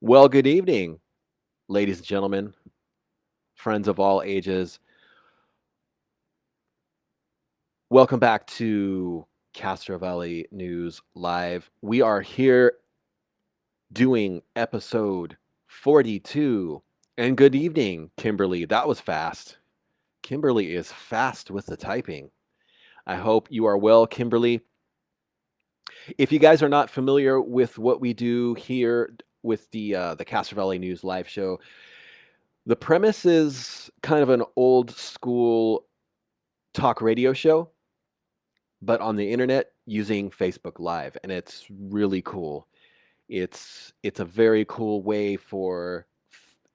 Well, good evening, ladies and gentlemen, friends of all ages. Welcome back to Castro Valley News Live. We are here doing episode 42. And good evening, Kimberly. That was fast. Kimberly is fast with the typing. I hope you are well, Kimberly. If you guys are not familiar with what we do here with the Castro Valley News Live show, the premise is kind of an old school talk radio show, but on the internet using Facebook Live, and it's really cool. It's a very cool way for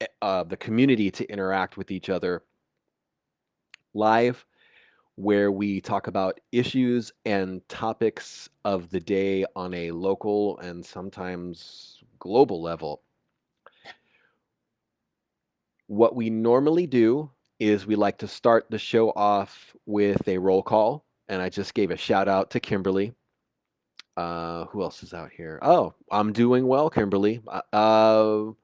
the community to interact with each other live, where we talk about issues and topics of the day on a local and sometimes global level. What we normally do is we like to start the show off with a roll call, and I just gave a shout out to Kimberly. Who else is out here? Oh, I'm doing well, Kimberly. Bob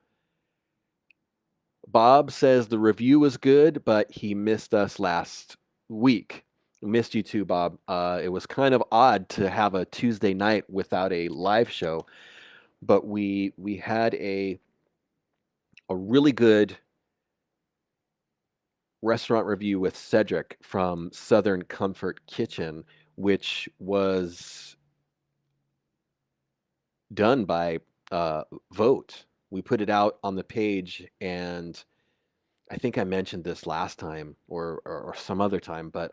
says the review was good, but he missed us last week. Missed you too, Bob. It was kind of odd to have a Tuesday night without a live show, but we had a really good restaurant review with Cedric from Southern Comfort Kitchen, which was done by vote. We put it out on the page, and I think I mentioned this last time or some other time, but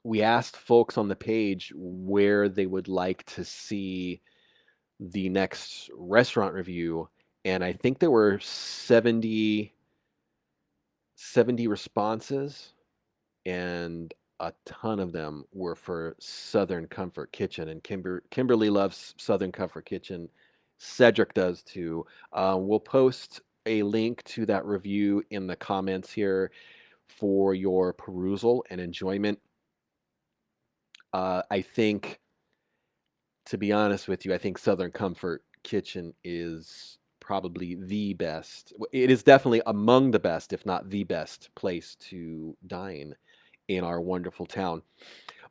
we asked folks on the page where they would like to see the next restaurant review, and I think there were 70 responses, and a ton of them were for Southern Comfort Kitchen, and Kimberly loves Southern Comfort Kitchen. Cedric does too. We'll post a link to that review in the comments here for your perusal and enjoyment. I think, to be honest with you, I think Southern Comfort Kitchen is probably the best. It is definitely among the best, if not the best place to dine in our wonderful town.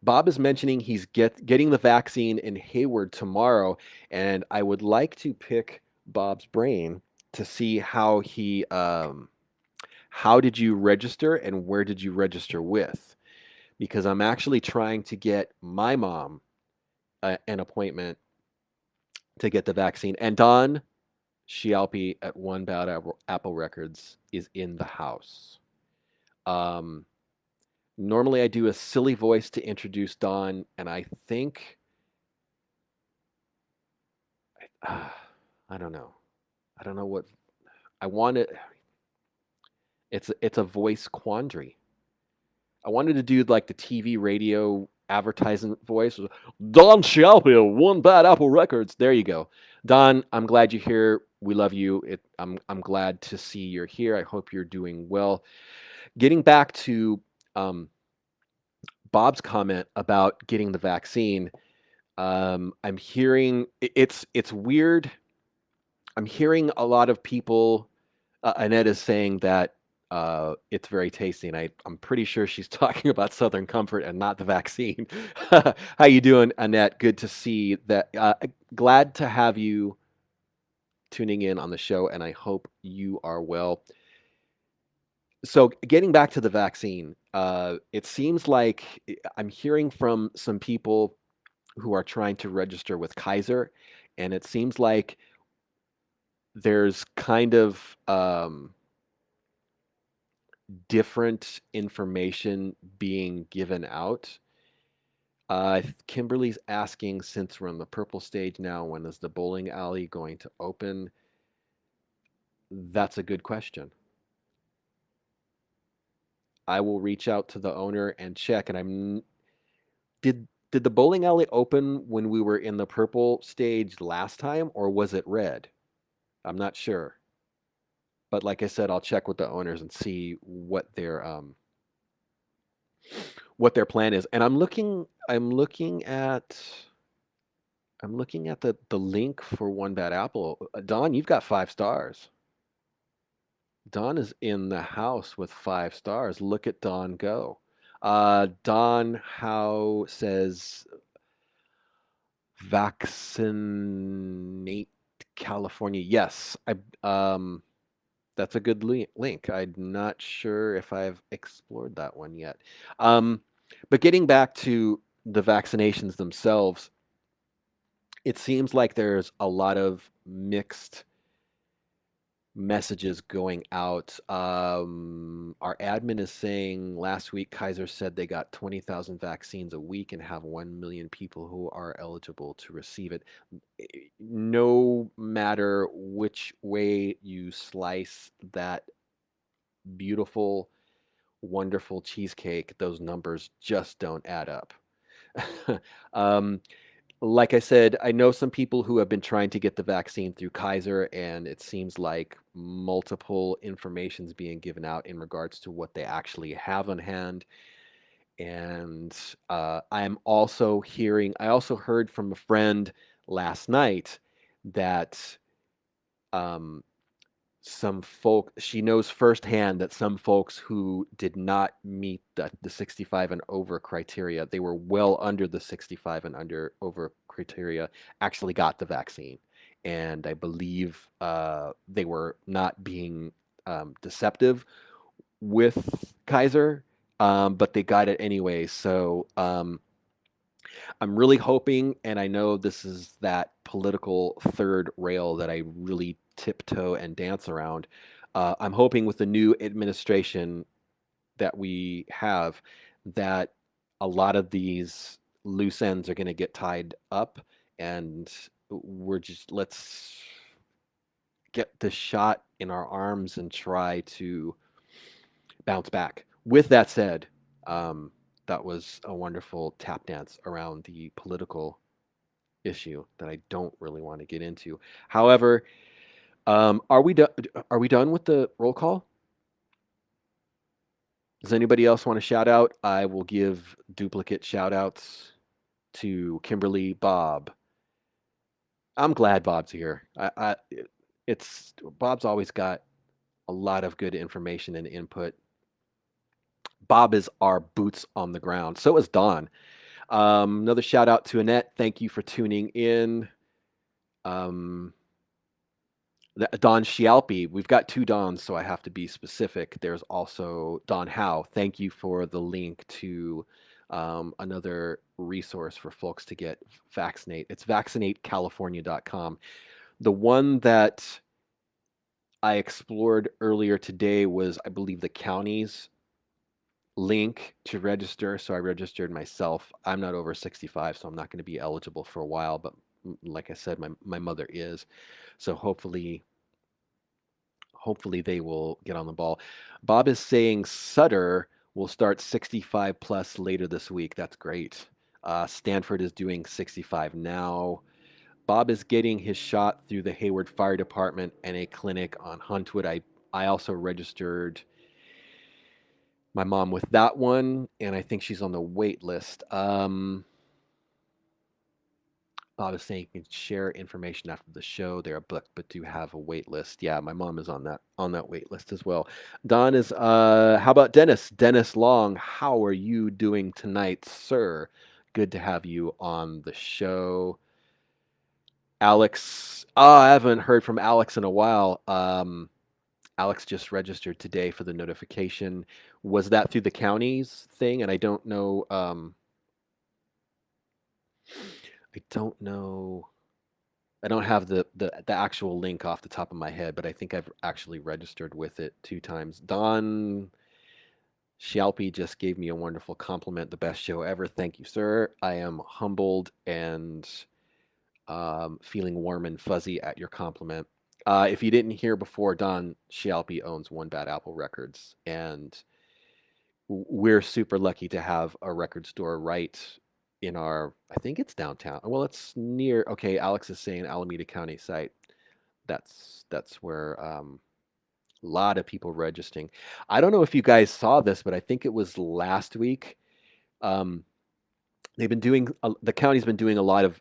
Bob is mentioning he's getting the vaccine in Hayward tomorrow, and I would like to pick Bob's brain to see how did you register and where did you register with? Because I'm actually trying to get my mom an appointment to get the vaccine. And Don Schialpi at One Bad Apple Records is in the house. Um, Normally I do a silly voice to introduce Don, and I think I don't know. I don't know what I want it. It's a voice quandary. I wanted to do like the TV radio advertisement voice. Don Shelby, One Bad Apple Records. There you go. Don, I'm glad you're here. We love you. I'm glad to see you're here. I hope you're doing well. Getting back to Bob's comment about getting the vaccine, I'm hearing it's weird. I'm hearing a lot of people. Annette is saying that it's very tasty, and I'm pretty sure she's talking about Southern Comfort and not the vaccine. How you doing, Annette? Good to see that. Glad to have you tuning in on the show, and I hope you are well. So, getting back to the vaccine, it seems like I'm hearing from some people who are trying to register with Kaiser, and it seems like there's kind of different information being given out. Kimberly's asking, since we're on the purple stage now, when is the bowling alley going to open? That's a good question. I will reach out to the owner and check. And did the bowling alley open when we were in the purple stage last time, or was it red? I'm not sure. But like I said, I'll check with the owners and see what their plan is. And I'm looking at I'm looking at the link for One Bad Apple. Don, you've got 5 stars. Don is in the house with 5 stars. Look at Don go. Don Howe says vaccinate California. Yes, that's a good link. I'm not sure if I've explored that one yet. Um, but getting back to the vaccinations themselves, it seems like there's a lot of mixed messages going out. Our admin is saying last week Kaiser said they got 20,000 vaccines a week and have 1 million people who are eligible to receive it. No matter which way you slice that beautiful, wonderful cheesecake, those numbers just don't add up. um, like I said, I know some people who have been trying to get the vaccine through Kaiser, and it seems like multiple information's being given out in regards to what they actually have on hand. And I also heard from a friend last night that um, she knows firsthand that some folks who did not meet the 65 and over criteria, they were well under the 65 and over criteria, actually got the vaccine. And I believe they were not being deceptive with Kaiser, but they got it anyway. So I'm really hoping, and I know this is that political third rail that I really tiptoe and dance around. I'm hoping with the new administration that we have that a lot of these loose ends are going to get tied up, and let's get the shot in our arms and try to bounce back. With that said, that was a wonderful tap dance around the political issue that I don't really want to get into. However, are we done? Are we done with the roll call? Does anybody else want to shout out? I will give duplicate shout outs to Kimberly, Bob. I'm glad Bob's here. It's Bob's always got a lot of good information and input. Bob is our boots on the ground. So is Don. Another shout out to Annette. Thank you for tuning in. Um, Don Scialpi. We've got 2 Dons, so I have to be specific. There's also Don Howe. Thank you for the link to another resource for folks to get vaccinate. It's vaccinatecalifornia.com. The one that I explored earlier today was, I believe, the county's link to register. So I registered myself. I'm not over 65, so I'm not going to be eligible for a while. But like I said, my mother is. So hopefully they will get on the ball. Bob is saying Sutter will start 65 plus later this week. That's great. Stanford is doing 65 now. Bob is getting his shot through the Hayward Fire Department and a clinic on Huntwood. I also registered my mom with that one, and I think she's on the wait list. Bob is saying you can share information after the show. They're booked, but do have a wait list. Yeah, my mom is on that wait list as well. Don is how about Dennis? Dennis Long, how are you doing tonight, sir? Good to have you on the show. Alex, I haven't heard from Alex in a while. Alex just registered today for the notification. Was that through the county's thing? And I don't know. I don't know. I don't have the actual link off the top of my head, but I think I've actually registered with it 2 times. Don Shalpi just gave me a wonderful compliment. The best show ever. Thank you, sir. I am humbled and feeling warm and fuzzy at your compliment. If you didn't hear before, Don Shalpi owns One Bad Apple Records, and we're super lucky to have a record store right in I think it's downtown. Well, it's near, okay, Alex is saying Alameda County site. That's where a lot of people registering. I don't know if you guys saw this, but I think it was last week. They've been doing, the county's been doing a lot of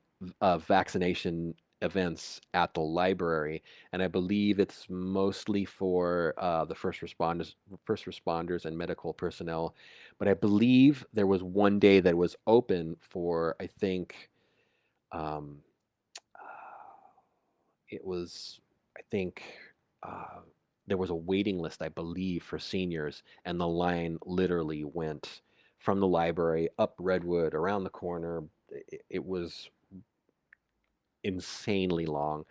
vaccination events at the library, and I believe it's mostly for the first responders and medical personnel. But I believe there was one day that was open for, I think, um, it was, I think, uh, there was a waiting list, I believe, for seniors, and the line literally went from the library up Redwood around the corner. It was insanely long.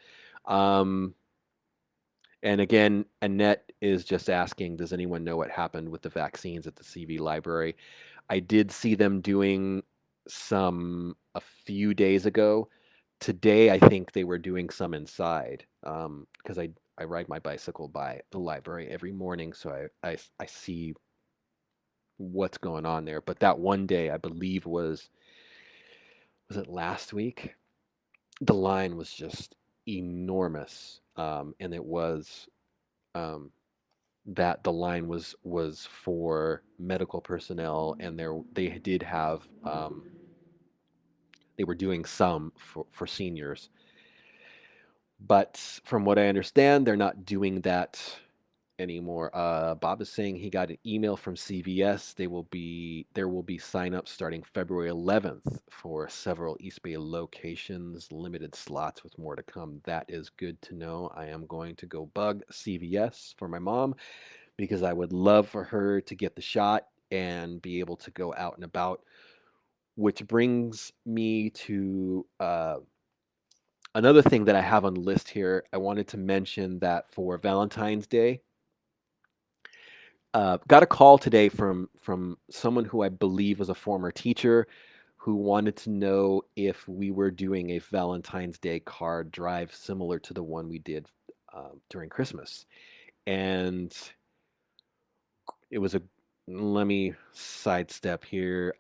Um, and again, Annette is just asking, does anyone know what happened with the vaccines at the CV library? I did see them doing some a few days ago. Today, I think they were doing some inside because I ride my bicycle by the library every morning, so I see what's going on there. But that one day, I believe was it last week? The line was just enormous, and it was um, that the line was for medical personnel, and they did have they were doing some for seniors. But from what I understand, they're not doing that anymore. Bob is saying he got an email from CVS. There will be sign-ups starting February 11th for several East Bay locations, limited slots with more to come. That is good to know. I am going to go bug CVS for my mom because I would love for her to get the shot and be able to go out and about. Which brings me to another thing that I have on the list here. I wanted to mention that for Valentine's Day, got a call today from someone who I believe was a former teacher who wanted to know if we were doing a Valentine's Day card drive similar to the one we did during Christmas. And it was a let me sidestep here.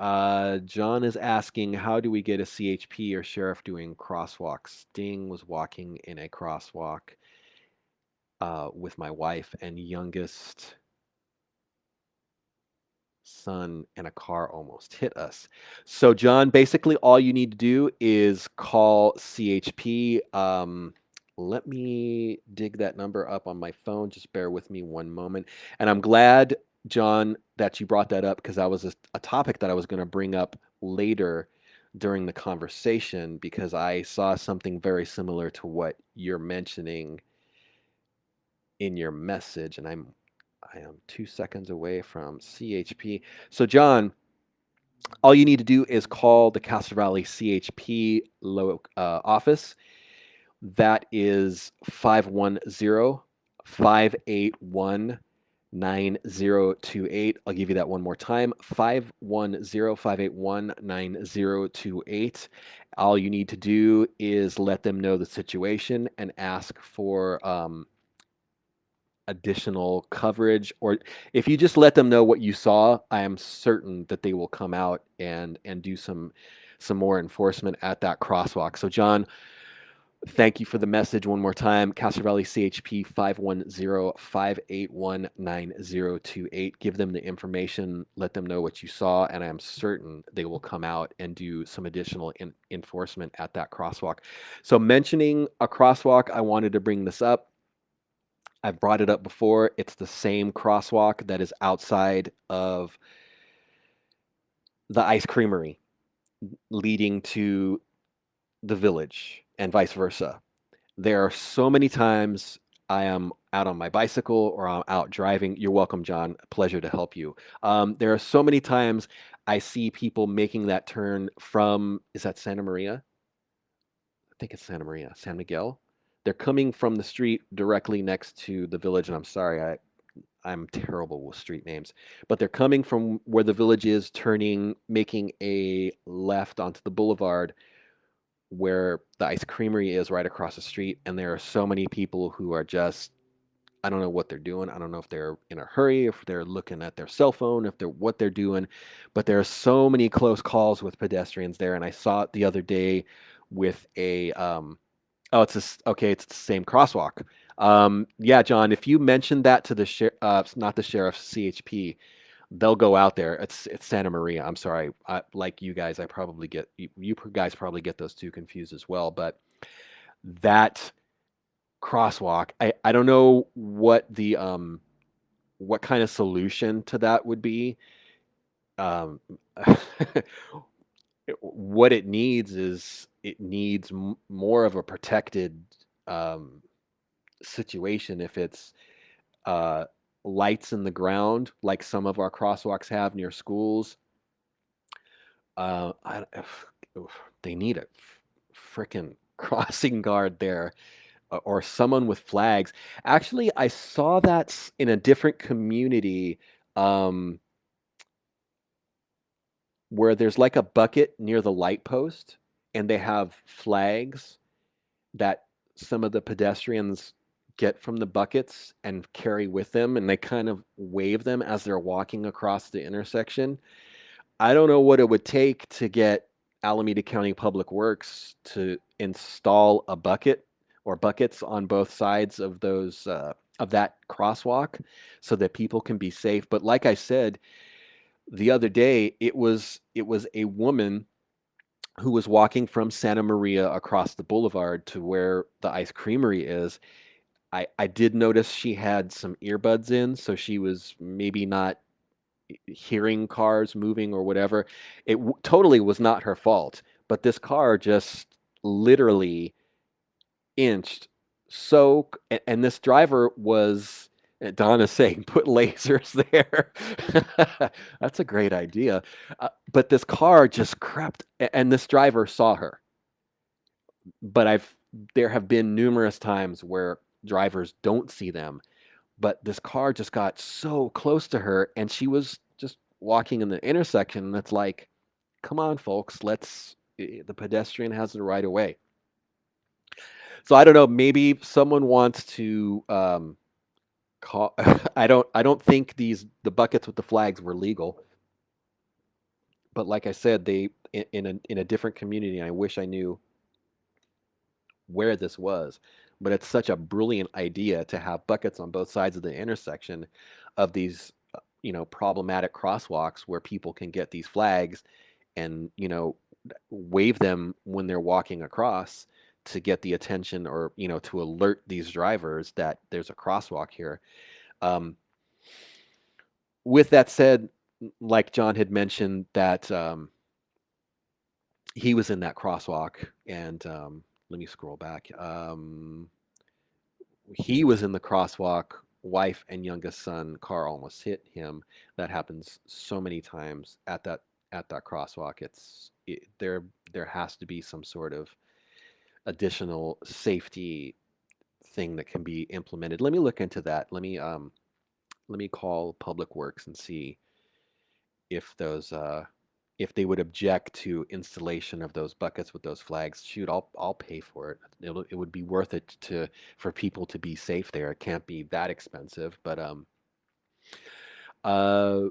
John is asking, how do we get a CHP or sheriff doing crosswalks? Sting was walking in a crosswalk with my wife and youngest son, and a car almost hit us. So, John, basically all you need to do is call CHP. Let me dig that number up on my phone. Just bear with me one moment. And I'm glad, John, that you brought that up because that was a topic that I was going to bring up later during the conversation because I saw something very similar to what you're mentioning in your message, and I am 2 seconds away from CHP. So, John, all you need to do is call the Castro Valley CHP office. That is 510-581-9028. I'll give you that one more time, 510-581-9028. All you need to do is let them know the situation and ask for additional coverage, or if you just let them know what you saw, I am certain that they will come out and do some more enforcement at that crosswalk. So, John, thank you for the message one more time. Castro Valley CHP 510-581-9028. Give them the information, let them know what you saw, and I am certain they will come out and do some additional enforcement at that crosswalk. So, mentioning a crosswalk, I wanted to bring this up. I've brought it up before. It's the same crosswalk that is outside of the ice creamery leading to the village and vice versa. There are so many times I am out on my bicycle or I'm out driving. You're welcome, John. Pleasure to help you. There are so many times I see people making that turn from, is that Santa Maria? I think it's Santa Maria, San Miguel. They're coming from the street directly next to the village, and I'm sorry, I'm terrible with street names, but they're coming from where the village is, turning, making a left onto the boulevard where the ice creamery is right across the street. And there are so many people who are just, I don't know what they're doing. I don't know if they're in a hurry, if they're looking at their cell phone, if they're what they're doing, but there are so many close calls with pedestrians there. And I saw it the other day with a, oh, okay, it's the same crosswalk. Yeah, John, if you mentioned that to the not the sheriff, CHP, they'll go out there. It's Santa Maria. I'm sorry. Like you guys, you guys probably get those two confused as well. But that crosswalk, I don't know what kind of solution to that would be. Um, what it needs is it needs more of a protected um, situation. If it's uh, lights in the ground, like some of our crosswalks have near schools, oof, they need a freaking crossing guard there, or someone with flags. Actually, I saw that in a different community, um, where there's like a bucket near the light post, and they have flags that some of the pedestrians get from the buckets and carry with them, and they kind of wave them as they're walking across the intersection. I don't know what it would take to get Alameda County Public Works to install a bucket or buckets on both sides of those of that crosswalk so that people can be safe. But like I said the other day, it was a woman who was walking from Santa Maria across the boulevard to where the ice creamery is. I did notice she had some earbuds in, so she was maybe not hearing cars moving or whatever. Totally was not her fault, but this car just literally inched and this driver was, Donna's saying, put lasers there. That's a great idea. But this car just crept, and this driver saw her. But there have been numerous times where drivers don't see them, but this car just got so close to her, and she was just walking in the intersection, and it's like, come on, folks, the pedestrian has the right of way. So I don't know, maybe someone wants to call. I don't think the buckets with the flags were legal, but like I said, they in a different community, and I wish I knew where this was, but it's such a brilliant idea to have buckets on both sides of the intersection of these, problematic crosswalks where people can get these flags and, wave them when they're walking across to get the attention, or, to alert these drivers that there's a crosswalk here. Um, with that said, like John had mentioned, that he was in that crosswalk, and let me scroll back. He was in the crosswalk. Wife and youngest son car almost hit him. That happens so many times at that crosswalk. There has to be some sort of additional safety thing that can be implemented. Let me look into that. Let me call Public Works and see if those if they would object to installation of those buckets with those flags. Shoot, I'll pay for it. It would be worth it for people to be safe there. It can't be that expensive. But uh,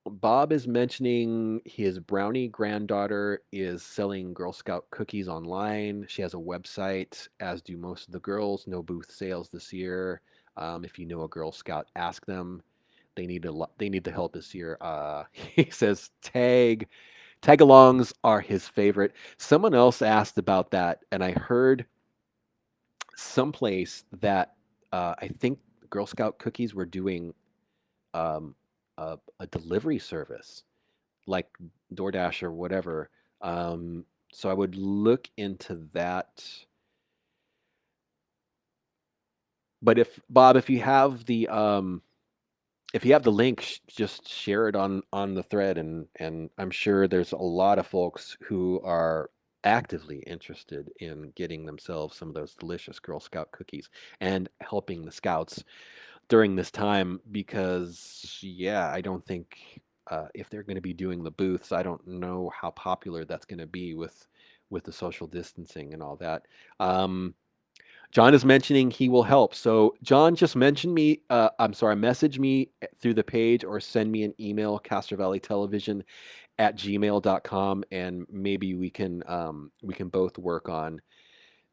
Bob is mentioning his Brownie granddaughter is selling Girl Scout cookies online. She has a website, as do most of the girls. No booth sales this year. If you know a Girl Scout, ask them. They need the help this year. He says tag-alongs are his favorite. Someone else asked about that, and I heard someplace that I think Girl Scout cookies were doing um, a delivery service like DoorDash or whatever. So I would look into that. But if Bob, if you have the link, just share it on the thread, and I'm sure there's a lot of folks who are actively interested in getting themselves some of those delicious Girl Scout cookies and helping the Scouts during this time, because yeah, I don't think if they're going to be doing the booths, I don't know how popular that's going to be with the social distancing and all that. Um, John is mentioning he will help. So John, just mention me. I'm sorry, message me through the page or send me an email, Castro Valley Television at gmail.com, and maybe we can both work on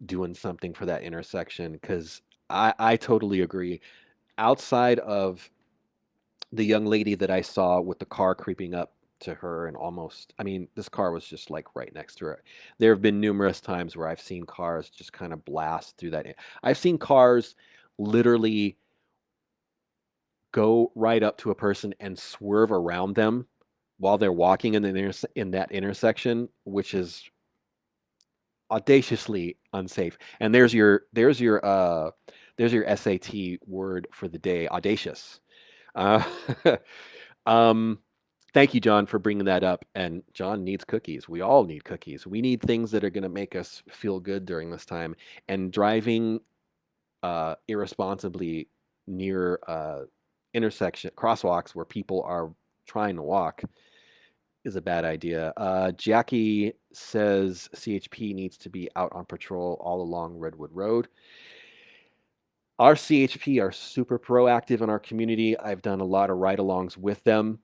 doing something for that intersection, because I totally agree. Outside of the young lady that I saw with the car creeping up to her and almost, I mean, this car was just like right next to her. There have been numerous times where I've seen cars just kind of blast through that. I've seen cars literally go right up to a person and swerve around them while they're walking in in that intersection, which is audaciously unsafe. And there's your SAT word for the day, audacious. Uh, um, thank you, John, for bringing that up. And John needs cookies. We all need cookies. We need things that are going to make us feel good during this time. And driving irresponsibly near intersection crosswalks where people are trying to walk is a bad idea. Jackie says CHP needs to be out on patrol all along Redwood Road. Our CHP are super proactive in our community. I've done a lot of ride-alongs with them.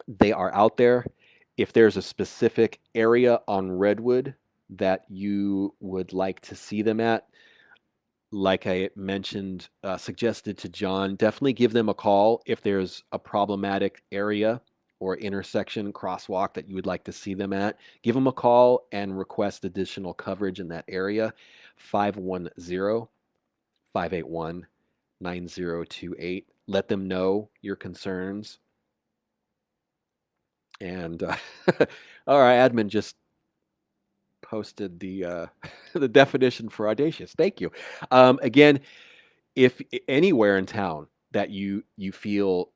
They are out there. If there's a specific area on Redwood that you would like to see them at, like I mentioned, suggested to John, definitely give them a call if there's a problematic area or intersection crosswalk that you would like to see them at. Give them a call and request additional coverage in that area. 510-581-9028. Let them know your concerns. And all right, admin just posted the the definition for audacious. Thank you. Again, if anywhere in town that you feel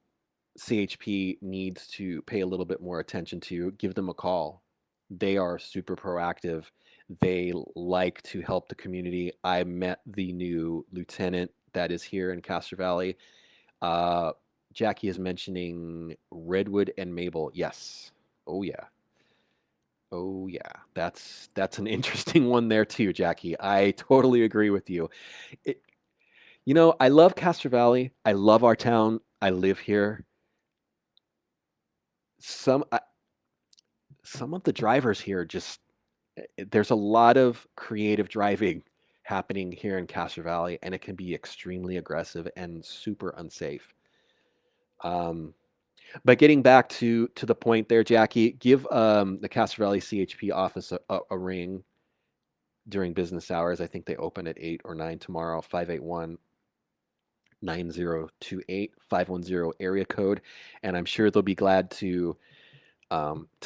CHP needs to pay a little bit more attention to, give them a call. They are super proactive. They like to help the community. I met the new lieutenant that is here in Castro Valley. Uh, Jackie is mentioning Redwood and Mabel. Yes. Oh yeah. Oh yeah. That's an interesting one there too, Jackie. I totally agree with you. It, I love Castro Valley. I love our town. I live here. Some some of the drivers here just there's a lot of creative driving happening here in Castro Valley, and it can be extremely aggressive and super unsafe. Um, but getting back to the point there, Jackie, give the Castro Valley CHP office a ring during business hours. I think they open at 8 or 9 tomorrow. 581-9028 510 area code, and I'm sure they'll be glad to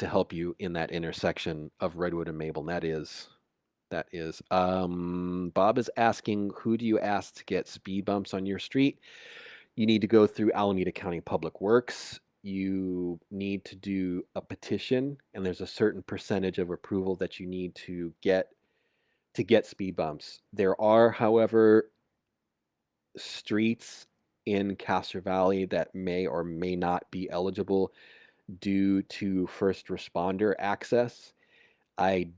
help you in that intersection of Redwood and Maple. And that is. Bob is asking, who do you ask to get speed bumps on your street? You need to go through Alameda County Public Works. You need to do a petition, and there's a certain percentage of approval that you need to get speed bumps. There are, however, streets in Castro Valley that may or may not be eligible due to first responder access. I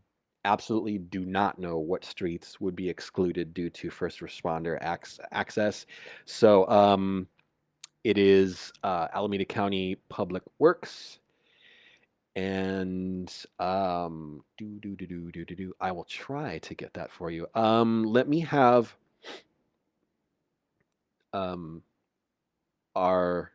absolutely do not know what streets would be excluded due to first responder access. So it is Alameda County Public Works. And I will try to get that for you. Let me have our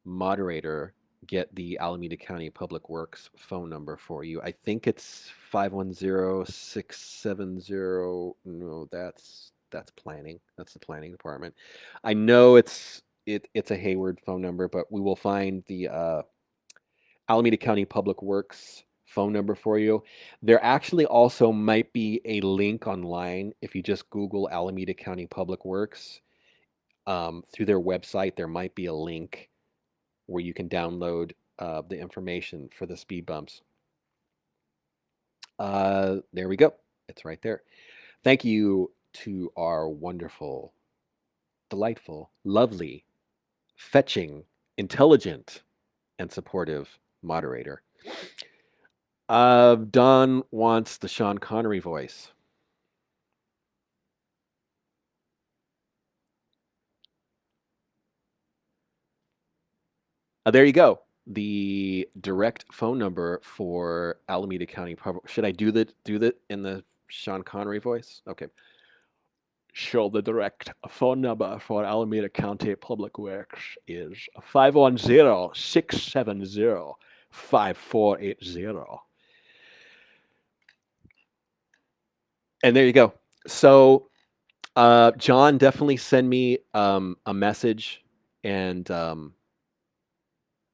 moderator get the Alameda County Public Works phone number for you. I think it's 510-670. No, that's planning. That's the planning department. I know it's a Hayward phone number, but we will find the Alameda County Public Works phone number for you. There actually also might be a link online if you just Google Alameda County Public Works. Through their website, there might be a link where you can download the information for the speed bumps. There we go. It's right there. Thank you to our wonderful, delightful, lovely, fetching, intelligent, and supportive moderator. Don wants the Sean Connery voice. There you go. The direct phone number for Alameda County Public. Should I do that in the Sean Connery voice? Okay. So the direct phone number for Alameda County Public Works is 510-670-5480. And there you go. So, John, definitely send me a message, and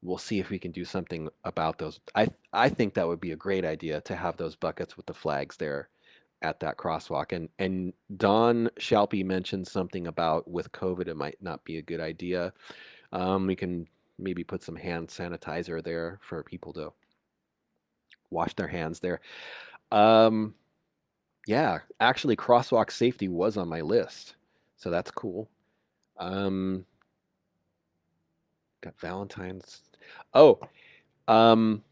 we'll see if we can do something about those. I think that would be a great idea to have those buckets with the flags there at that crosswalk. And Don Shalpy mentioned something about with COVID, it might not be a good idea. We can maybe put some hand sanitizer there for people to wash their hands there. Um, yeah, actually, crosswalk safety was on my list, so that's cool. Um, got Valentine's. Oh, um,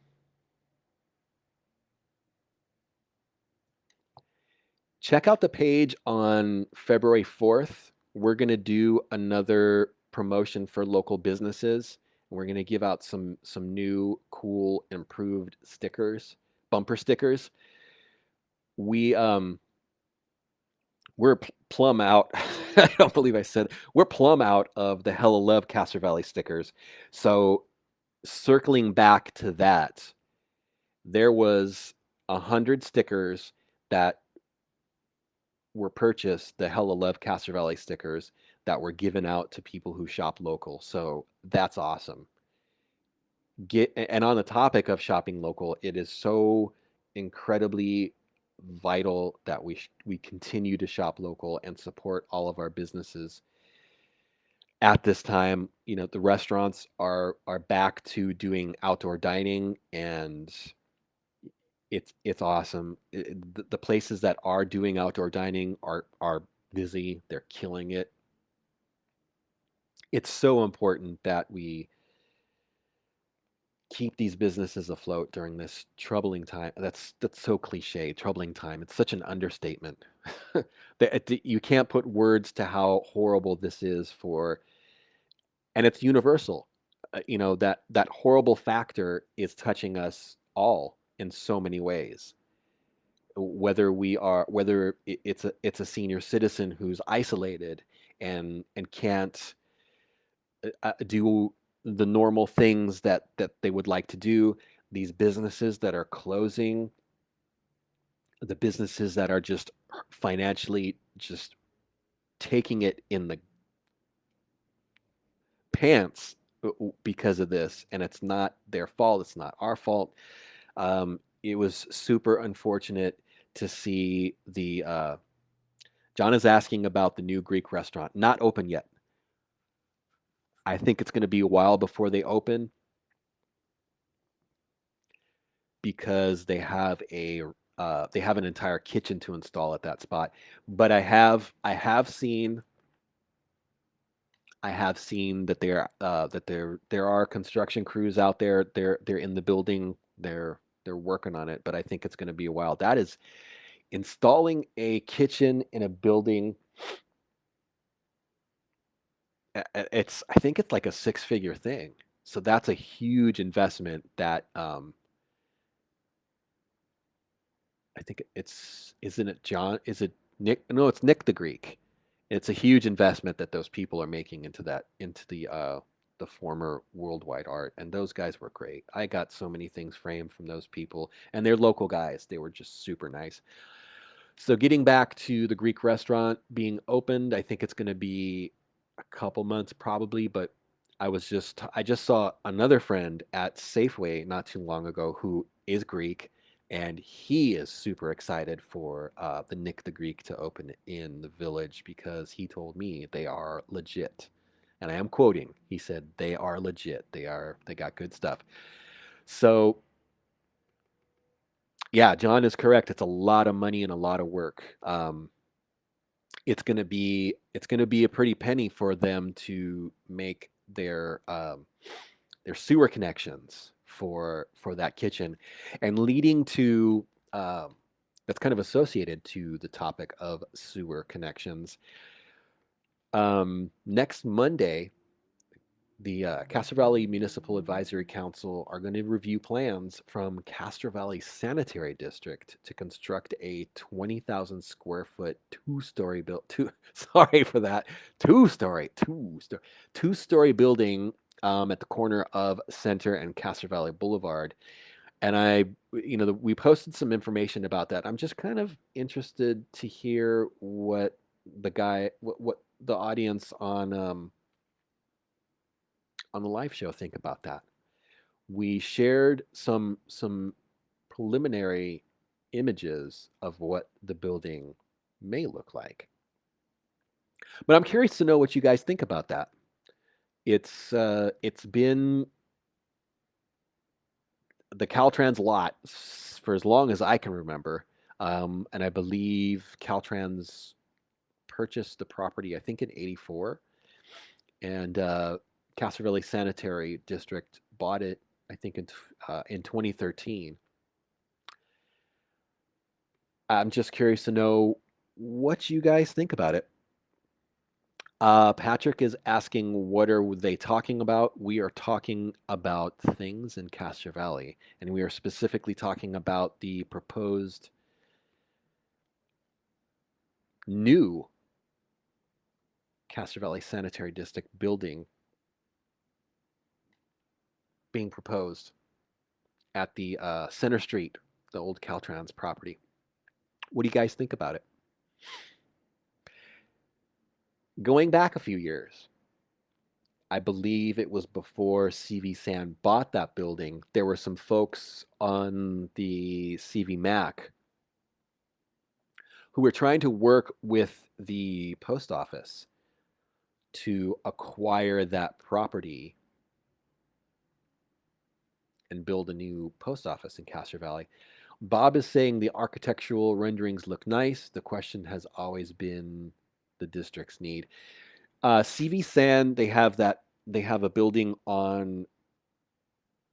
check out the page on February 4th. We're going to do another promotion for local businesses. We're going to give out some new cool improved stickers, bumper stickers. We we're plumb out. I don't believe I said we're plumb out of the Hella Love Castro Valley stickers. So circling back to that, there was 100 stickers that were purchased, the Hella Love Castro Valley stickers that were given out to people who shop local. So that's awesome. And on the topic of shopping local, it is so incredibly vital that we continue to shop local and support all of our businesses at this time. You know, the restaurants are back to doing outdoor dining, and it's awesome. The places that are doing outdoor dining are busy. They're killing it. It's so important that we keep these businesses afloat during this troubling time. That's so cliche, troubling time. It's such an understatement. You can't put words to how horrible this is for, and it's universal. You know, that horrible factor is touching us all in so many ways. Whether it's a senior citizen who's isolated and can't do the normal things that they would like to do, these businesses that are closing, the businesses that are just financially just taking it in the pants because of this, and it's not their fault, it's not our fault. It was super unfortunate to see the John is asking about the new Greek restaurant, not open yet. I think it's going to be a while before they open because they have an entire kitchen to install at that spot. But I have seen that there are construction crews out there. They're in the building. They're working on it, but I think it's going to be a while. That is installing a kitchen in a building. I think it's like a six-figure thing. So that's a huge investment that I think isn't it John? Is it Nick? No, it's Nick the Greek. It's a huge investment that those people are making into the former worldwide art, and those guys were great. I got so many things framed from those people, and they're local guys. They were just super nice. So getting back to the Greek restaurant being opened, I think it's going to be a couple months probably, but I just saw another friend at Safeway not too long ago who is Greek, and he is super excited for the Nick the Greek to open in the village because he told me they are legit. And I am quoting. He said they are legit. They got good stuff. So yeah, John is correct. It's a lot of money and a lot of work. It's gonna be a pretty penny for them to make their sewer connections for that kitchen, and leading to that's kind of associated to the topic of sewer connections. Next Monday, The Castro Valley Municipal Advisory Council are going to review plans from Castro Valley Sanitary District to construct a 20,000 square foot two-story build. Sorry for that. Two-story building at the corner of Center and Castro Valley Boulevard. And we posted some information about that. I'm just kind of interested to hear what what the audience on the live show think about that. We shared some preliminary images of what the building may look like. But I'm curious to know what you guys think about that. It's been the Caltrans lot for as long as I can remember, and I believe Caltrans purchased the property I think in '84, and Castro Valley Sanitary District bought it I think in 2013. I'm just curious to know what you guys think about it. Patrick is asking, what are they talking about? We are talking about things in Castro Valley, and we are specifically talking about the proposed new Castro Valley Sanitary District building being proposed at the Center Street, the old Caltrans property. What do you guys think about it? Going back a few years, I believe it was before CVSan bought that building. There were some folks on the CVMAC who were trying to work with the post office to acquire that property and build a new post office in Castro Valley. Bob is saying the architectural renderings look nice. The question has always been the district's need. CVSan, they have a building on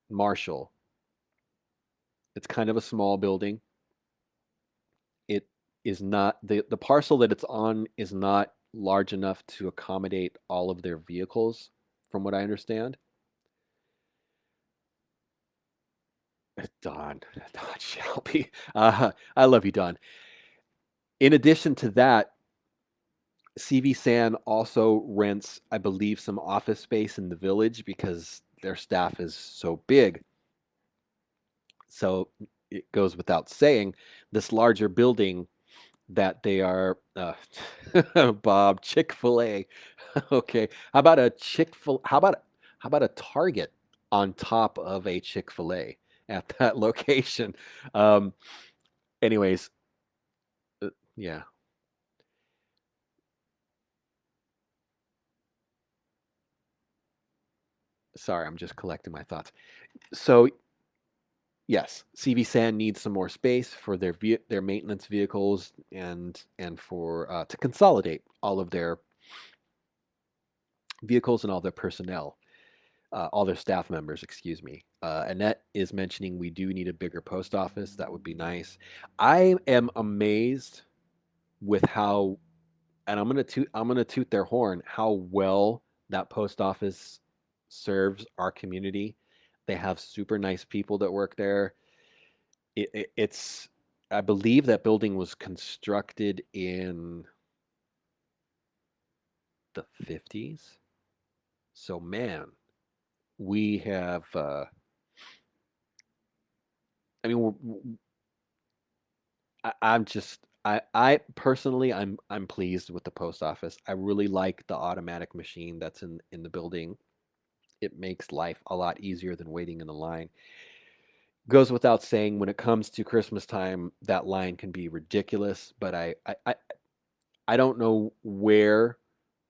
Marshall. It's kind of a small building. It is not the parcel that it's on is not large enough to accommodate all of their vehicles, from what I understand. Don Shelby. I love you, Don. In addition to that, CVSan also rents, I believe, some office space in the village because their staff is so big. So it goes without saying, this larger building that they are, Bob, Chick-fil-A. Okay, how about a Target on top of a Chick-fil-A at that location? Anyways, yeah. Sorry, I'm just collecting my thoughts. So yes, CVSan needs some more space for their maintenance vehicles and for to consolidate all of their vehicles and all their personnel, all their staff members, excuse me. Annette is mentioning we do need a bigger post office. That would be nice. I am amazed with how, and I'm gonna toot their horn, how well that post office serves our community. They have super nice people that work there. It's, I believe that building was constructed in the 50s. So man, we have. I mean, I'm just. I personally, I'm pleased with the post office. I really like the automatic machine that's in the building. It makes life a lot easier than waiting in the line. Goes without saying, when it comes to Christmas time, that line can be ridiculous. But I don't know where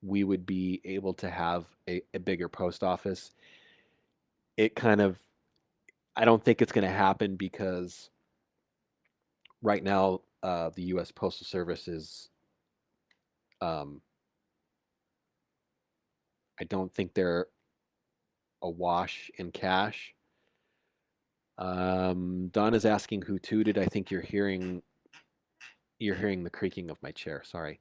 we would be able to have a bigger post office. It kind of, I don't think it's going to happen because right now the U.S. Postal Service is, um, I don't think they're awash in cash. Don is asking who tooted. I think you're hearing the creaking of my chair. Sorry.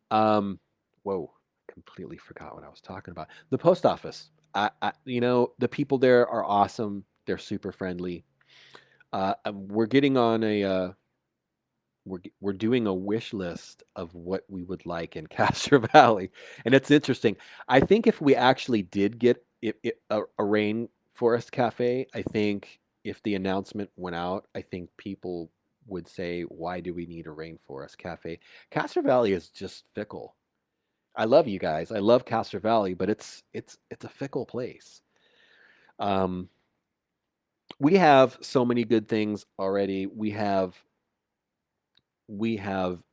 Um, Whoa, completely forgot what I was talking about. The post office. The people there are awesome. They're super friendly. We're getting on we're doing a wish list of what we would like in Castro Valley, and it's interesting. I think if we actually did get a rainforest cafe, I think if the announcement went out, I think people would say, "Why do we need a rainforest cafe?" Castro Valley is just fickle. I love you guys. I love Castro Valley, but it's a fickle place. Um, we have so many good things already. We have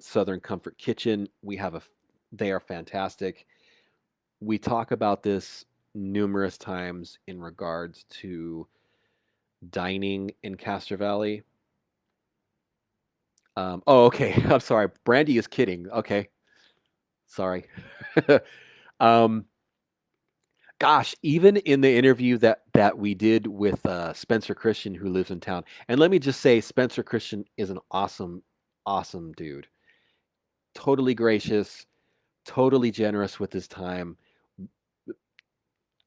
Southern Comfort Kitchen. They are fantastic. We talk about this numerous times in regards to dining in Castro Valley. Oh, okay. I'm sorry. Brandy is kidding. Okay, sorry. um, Gosh, even in the interview that we did with Spencer Christian, who lives in town, and let me just say, Spencer Christian is an awesome, awesome dude. Totally gracious, totally generous with his time.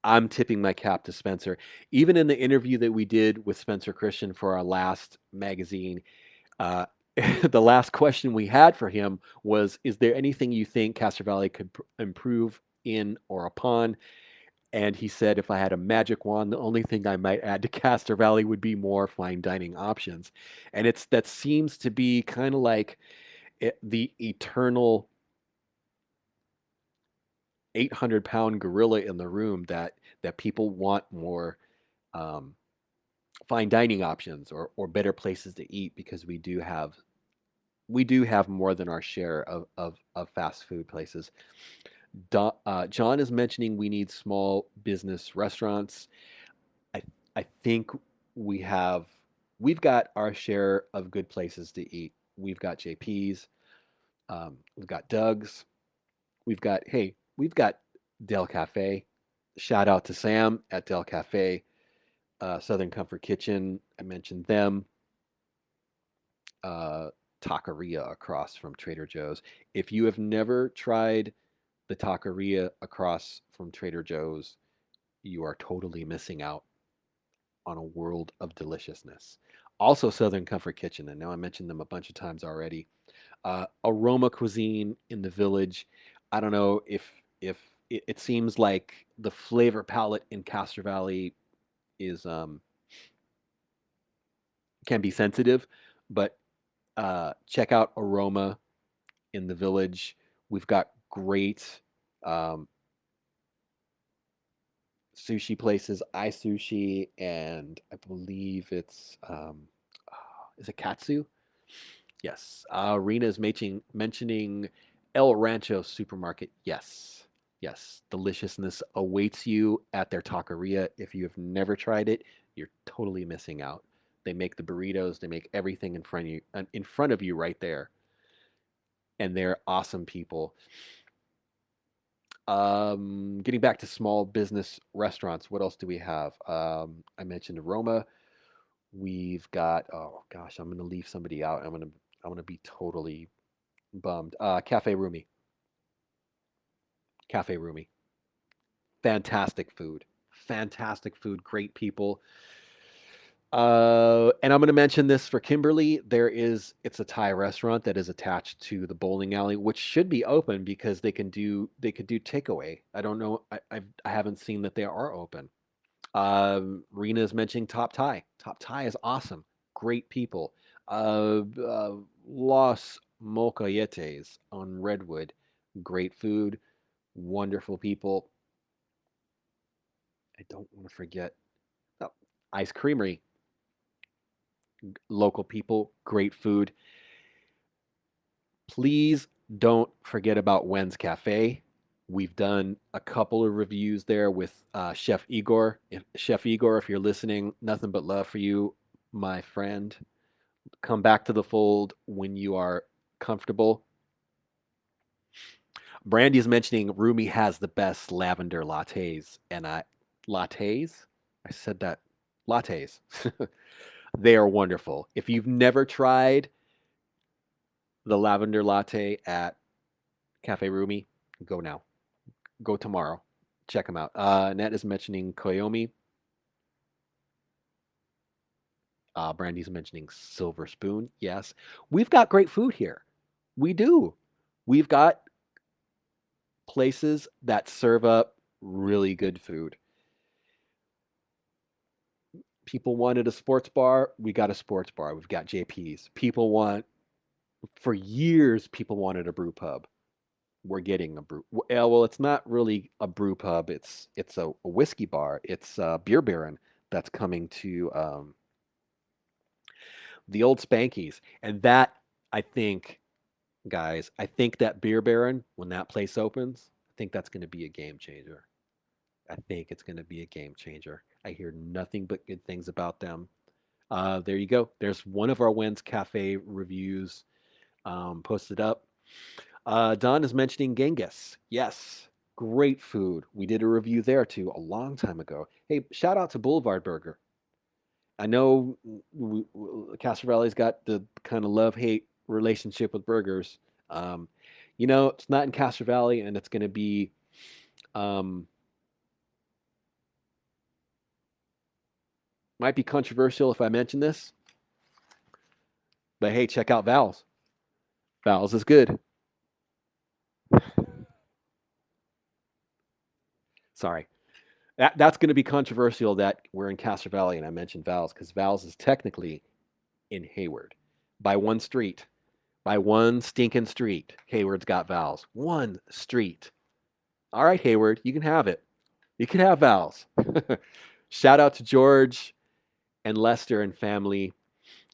I'm tipping my cap to Spencer. Even in the interview that we did with Spencer Christian for our last magazine, uh, the last question we had for him was, "Is there anything you think Castro Valley could improve in or upon?" And he said, "If I had a magic wand, the only thing I might add to Castro Valley would be more fine dining options." And that seems to be kind of like the eternal 800-pound gorilla in the room, that people want more um, fine dining options or better places to eat, because we do have more than our share of fast food places. John is mentioning we need small business restaurants. I I think we have we've got our share of good places to eat. We've got JP's, we've got Doug's, we've got Del Cafe. Shout out to Sam at Del Cafe, Southern Comfort Kitchen. I mentioned them. Uh, Taqueria across from Trader Joe's. If you have never tried the taqueria across from Trader Joe's, you are totally missing out on a world of deliciousness. Also, Southern Comfort Kitchen. I know I mentioned them a bunch of times already. Aroma Cuisine in the Village. I don't know if it seems like the flavor palette in Castro Valley is can be sensitive, but check out Aroma in the Village. We've got great um, sushi places, iSushi, and I believe it's is it Katsu? Yes. Rena is mentioning El Rancho Supermarket. Yes. Yes. Deliciousness awaits you at their taqueria. If you have never tried it, you're totally missing out. They make the burritos, they make everything in front of you right there. And they're awesome people. Getting back to small business restaurants, what else do we have? I mentioned Aroma. We've got, oh gosh, I'm gonna leave somebody out. I'm gonna be totally bummed. Cafe Rumi. Cafe Rumi. Fantastic food. Fantastic food. Great people. And I'm going to mention this for Kimberly. It's a Thai restaurant that is attached to the bowling alley, which should be open because they could do takeaway. I don't know. I haven't seen that they are open. Rena is mentioning Top Thai. Top Thai is awesome. Great people. Los Mocayetes on Redwood. Great food. Wonderful people. I don't want to forget. Oh, Ice Creamery. Local people. Great food. Please don't forget about Wen's Cafe. We've done a couple of reviews there with Chef Igor. Chef Igor, if you're listening, nothing but love for you, my friend. Come back to the fold when you are comfortable. Brandy is mentioning Rumi has the best lavender lattes, and lattes. I said that lattes. They are wonderful. If you've never tried the lavender latte at Cafe Rumi, go now. Go tomorrow. Check them out. Nat is mentioning Koyomi. Brandy's mentioning Silver Spoon. Yes. We've got great food here. We do. We've got places that serve up really good food. People wanted a sports bar. We got a sports bar. We've got JP's. For years, people wanted a brew pub. We're getting a brew. Well, it's not really a brew pub. It's a whiskey bar. It's Beer Baron that's coming to the old Spankies. And that, I think, guys, I think that Beer Baron, when that place opens, I think that's going to be a game changer. I think it's going to be a game changer. I hear nothing but good things about them. There you go. There's one of our Wins Cafe reviews posted up. Don is mentioning Genghis. Yes, great food. We did a review there too a long time ago. Hey, shout out to Boulevard Burger. I know Castro Valley's got the kind of love-hate relationship with burgers. Um, it's not in Castro Valley, and it's going to be might be controversial if I mention this, but hey, check out Val's. Val's is good. Sorry. That's going to be controversial that we're in Castro Valley and I mentioned Val's because Val's is technically in Hayward by one street. By one stinking street. Hayward's got Val's. One street. All right, Hayward, you can have it. You can have Val's. Shout out to George and Lester and family.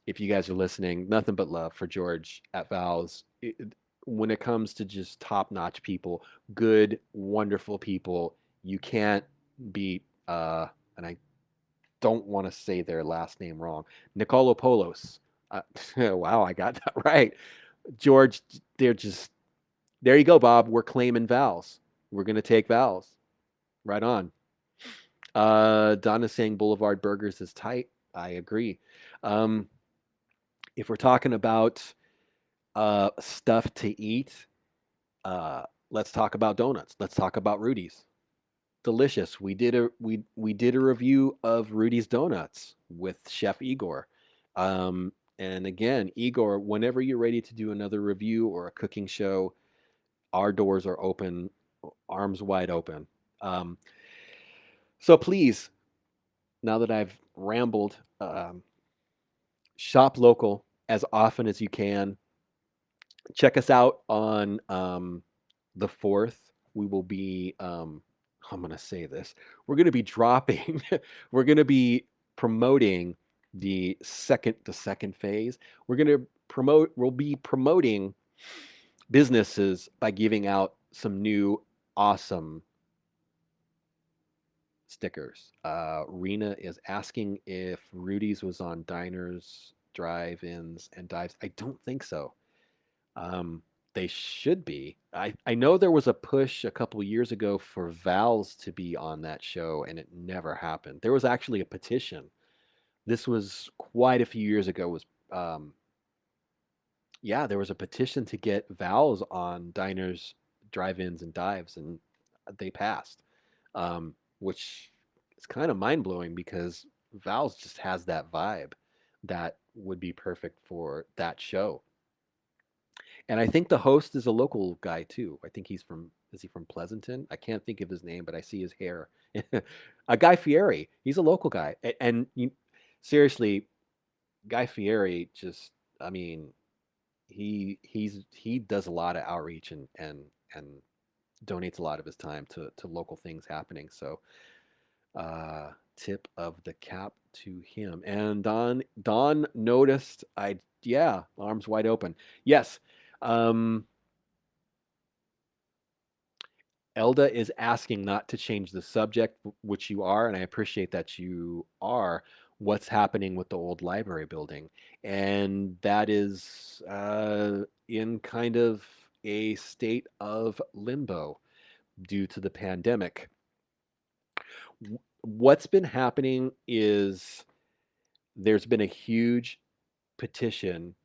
If you guys are listening, nothing but love for George at Val's. When it comes to just top-notch people, good, wonderful people, you can't beat, and I don't want to say their last name wrong, Nikolopoulos. Wow, I got that right. George, there you go, Bob. We're claiming Val's. We're going to take Val's. Right on. Donna's saying Boulevard Burgers is tight. I agree. If we're talking about stuff to eat, let's talk about donuts. Let's talk about Rudy's. Delicious. We did a review of Rudy's Donuts with Chef Igor. And again, Igor, whenever you're ready to do another review or a cooking show, our doors are open, arms wide open. So please, now that I've rambled, shop local as often as you can. Check us out on the 4th. We will be, I'm going to say this, we're going to be dropping, we're going to be promoting the second phase. We'll be promoting businesses by giving out some new awesome stickers. Rena is asking if Rudy's was on diners, drive-ins, and dives. I don't think so. They should be. I know there was a push a couple years ago for Val's to be on that show, and it never happened. There was actually a petition. This was quite a few years ago. Yeah, there was a petition to get Val's on diners, drive-ins, and dives, and they passed. Which is kind of mind-blowing because Val's just has that vibe that would be perfect for that show. And I think the host is a local guy too. I think is he from Pleasanton? I can't think of his name, but I see his hair. A Guy Fieri. He's a local guy. Seriously, Guy Fieri just, I mean, he does a lot of outreach and donates a lot of his time to local things happening. So, tip of the cap to him. And Don noticed yeah, arms wide open. Yes. Elda is asking not to change the subject, which you are, and I appreciate that you are. What's happening with the old library building? And that is in kind of a state of limbo due to the pandemic. What's been happening is there's been a huge petition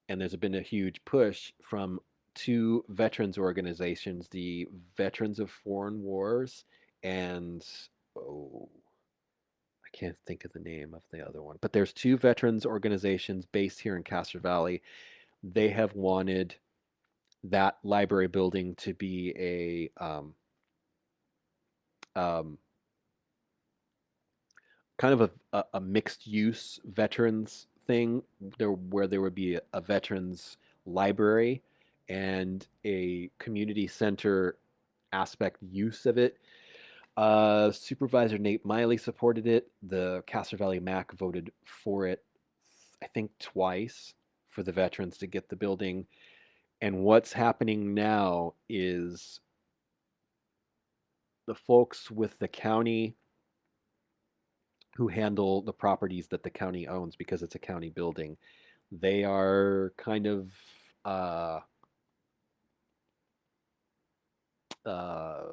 and there's been a huge push from two veterans organizations, the Veterans of Foreign Wars and oh, I can't think of the name of the other one. But there's two veterans organizations based here in Castro Valley. They have wanted that library building to be um, kind of a mixed use veterans thing there, where there would be a veterans library and a community center aspect use of it. Supervisor Nate Miley supported it. The Castro Valley MAC voted for it, I think twice, for the veterans to get the building. And what's happening now is the folks with the county who handle the properties that the county owns, because it's a county building, they are kind of uh, uh,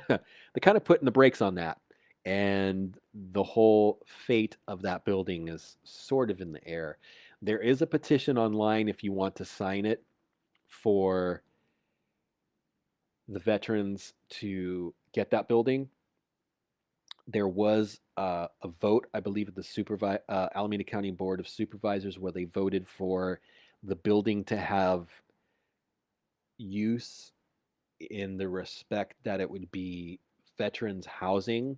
they're kind of putting the brakes on that. And the whole fate of that building is sort of in the air. There is a petition online if you want to sign it for the veterans to get that building. There was a vote, I believe, at the Alameda County Board of Supervisors, where they voted for the building to have use in the respect that it would be veterans housing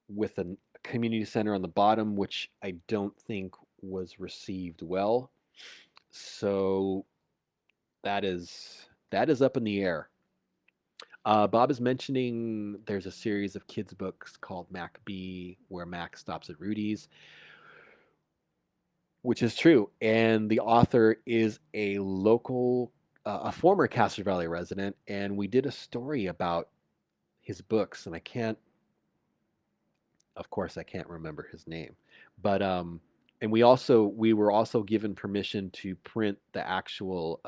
with a community center on the bottom, which I don't think was received well. So that is up in the air. Bob is mentioning there's a series of kids books called Mac B, where Mac stops at Rudy's, which is true. And the author is a former Castro Valley resident, and we did a story about his books, and of course, I can't remember his name, but and we were also given permission to print the actual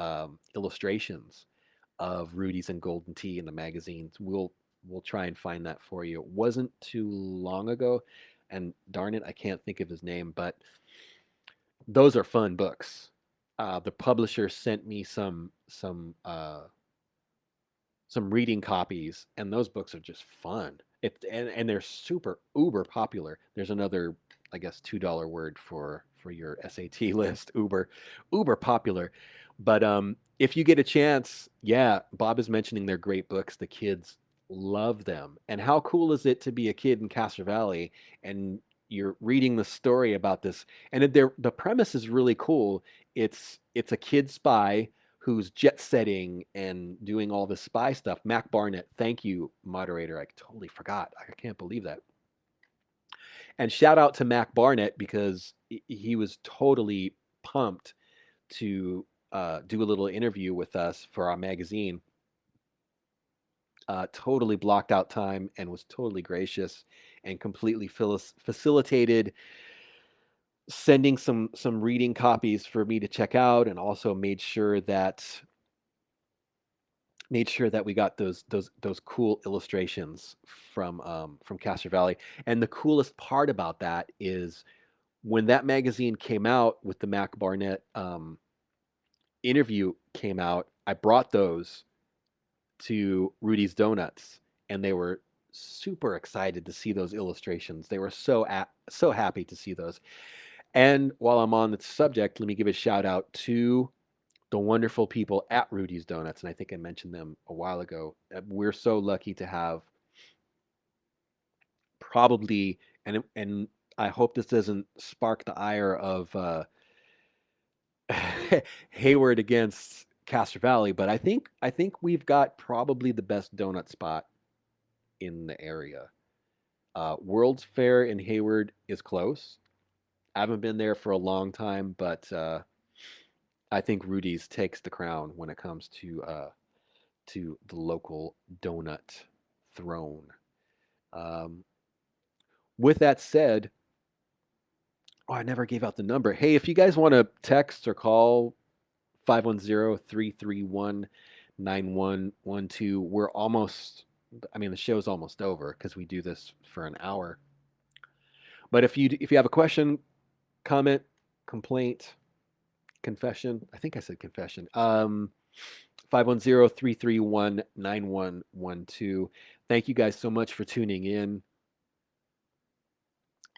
illustrations of Rudy's and Golden Tea in the magazines. We'll try and find that for you. It wasn't too long ago, and darn it, I can't think of his name, but those are fun books. The publisher sent me some reading copies, and those books are just fun. And they're super uber popular. There's another, I guess, $2 word for your SAT list. Uber popular. But if you get a chance, yeah, Bob is mentioning they're great books. The kids love them. And how cool is it to be a kid in Castro Valley and you're reading the story about this? And the premise is really cool. It's a kid spy who's jet setting and doing all this spy stuff. Mac Barnett, thank you, moderator. I totally forgot. I can't believe that. And shout out to Mac Barnett, because he was totally pumped to do a little interview with us for our magazine. Totally blocked out time and was totally gracious and completely facilitated sending some reading copies for me to check out, and also made sure that we got those cool illustrations from Castro Valley. And the coolest part about that is when that magazine came out with the Mac Barnett interview came out, I brought those to Rudy's Donuts, and they were super excited to see those illustrations. They were so happy to see those. And while I'm on the subject, let me give a shout out to the wonderful people at Rudy's Donuts, and I think I mentioned them a while ago. We're so lucky to have probably, and I hope this doesn't spark the ire of Hayward against Castro Valley, but I think we've got probably the best donut spot in the area. World's Fair in Hayward is close. I haven't been there for a long time, but I think Rudy's takes the crown when it comes to the local donut throne. Um, with that said, oh, I never gave out the number. Hey, if you guys want to text or call 510-331-9112, we're almost, I mean, the show's almost over because we do this for an hour. But if you have a question, comment, complaint, confession, I think I said confession, 510-331-9112. Thank you guys so much for tuning in.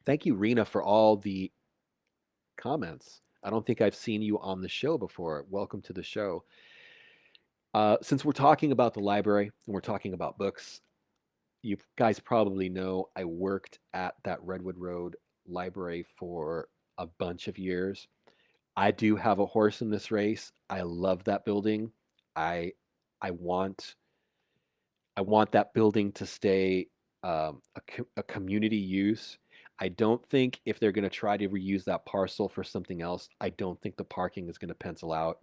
Thank you, Rena, for all the comments. I don't think I've seen you on the show before. Welcome to the show. Since we're talking about the library and we're talking about books, you guys probably know I worked at that Redwood Road library for a bunch of years. I do have a horse in this race. I love that building. I I want I want that building to stay a community use. I don't think if they're going to try to reuse that parcel for something else, I don't think the parking is going to pencil out.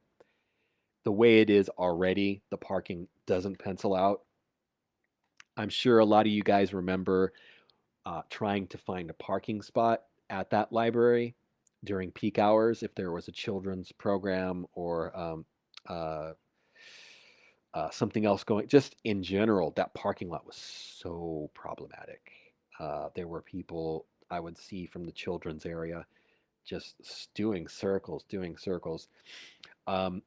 The way it is already, the parking doesn't pencil out. I'm sure a lot of you guys remember trying to find a parking spot at that library during peak hours if there was a children's program or uh, something else going. Just in general, that parking lot was so problematic. There were people I would see from the children's area just doing circles, doing circles. Um,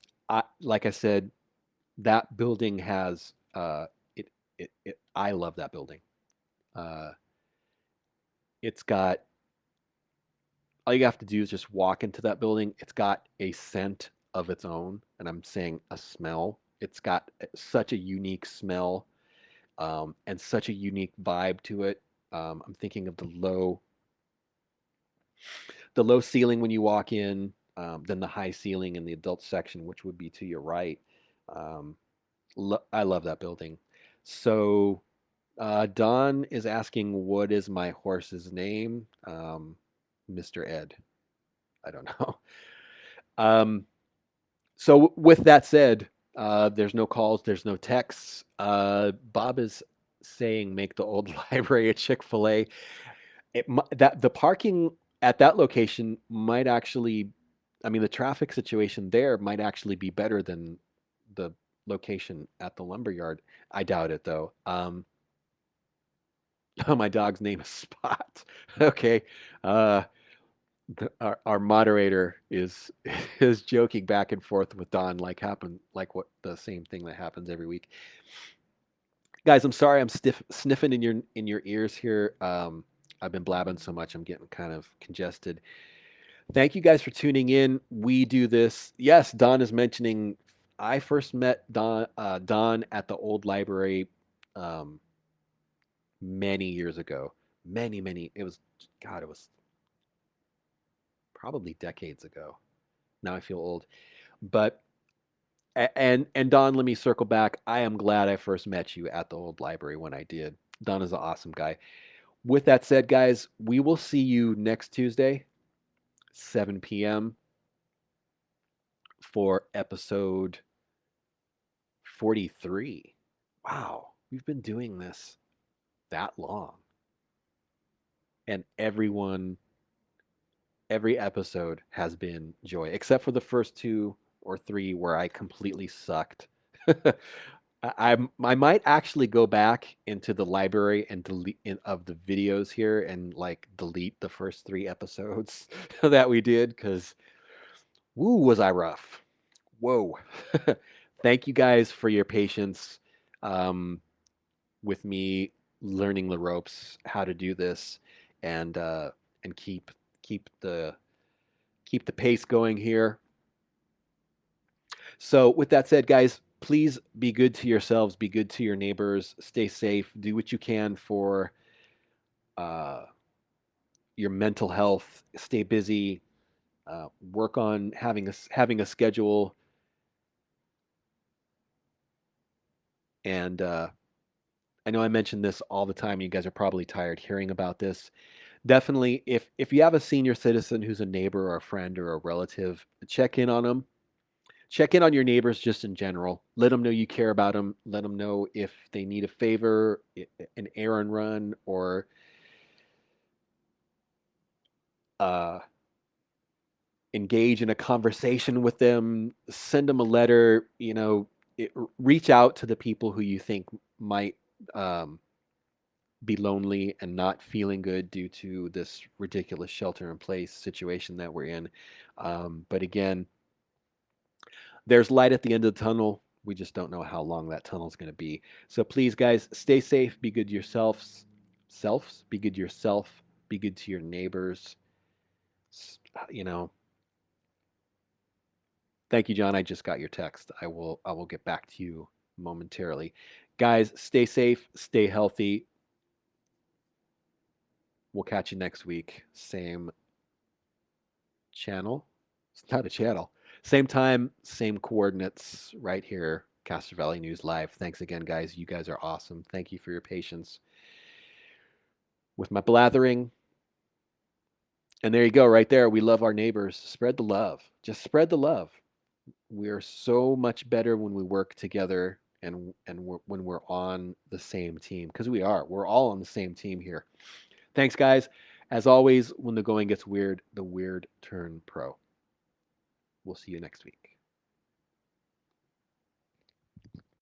like I said, that building has I love that building. Uh, it's got all you have to do is just walk into that building. It's got a scent of its own, and I'm saying a smell. It's got such a unique smell and such a unique vibe to it. I'm thinking of the low ceiling when you walk in, then the high ceiling in the adult section, which would be to your right. Um, I love that building. So Don is asking, what is my horse's name? Mr. Ed. I don't know. Um, so with that said, there's no calls, there's no texts. Bob is saying make the old library a Chick-fil-A. That the parking at that location might actually, I mean, the traffic situation there might actually be better than the location at the lumberyard. I doubt it though. Oh, my dog's name is Spot. Okay. Uh, our moderator is is joking back and forth with Don like what the same thing that happens every week. Guys, I'm sorry I'm sniffing in your ears here. I've been blabbing so much I'm getting kind of congested. Thank you guys for tuning in. We do this. Yes, Don is mentioning I first met Don at the old library um, many years ago. Many. It was God. It was probably decades ago. Now I feel old. But and Don, let me circle back. I am glad I first met you at the old library when I did. Don is an awesome guy. With that said, guys, we will see you next Tuesday, 7 p.m. for episode 43. Wow, we've been doing this that long. And every episode has been joy, except for the first two or three where I completely sucked. I might actually go back into the library and delete of the videos here and like delete the first three episodes that we did because woo was I rough. Whoa. Thank you guys for your patience um, with me learning the ropes, how to do this, and keep the keep the pace going here. So, with that said, guys, please be good to yourselves, be good to your neighbors, stay safe, do what you can for uh, your mental health, stay busy, work on having a schedule, and I know I mention this all the time. You guys are probably tired hearing about this. Definitely, if you have a senior citizen who's a neighbor or a friend or a relative, check in on them. Check in on your neighbors just in general. Let them know you care about them. Let them know if they need a favor, an errand run, or uh, engage in a conversation with them. Send them a letter. Reach out to the people who you think might um, be lonely and not feeling good due to this ridiculous shelter in place situation that we're in. But again, there's light at the end of the tunnel. We just don't know how long that tunnel is going to be. So please, guys, stay safe. Be good to yourselves. Be good to yourself. Be good to your neighbors. You know. Thank you, John. I just got your text. I will get back to you momentarily. Guys, stay safe. Stay healthy. We'll catch you next week. Same channel. It's not a channel. Same time, same coordinates right here. Castro Valley News Live. Thanks again, guys. You guys are awesome. Thank you for your patience with my blathering. And there you go, right there. We love our neighbors. Spread the love. Just spread the love. We are so much better when we work together and when we're on the same team, because we are. We're all on the same team here. Thanks, guys. As always, when the going gets weird, the weird turn pro. We'll see you next week.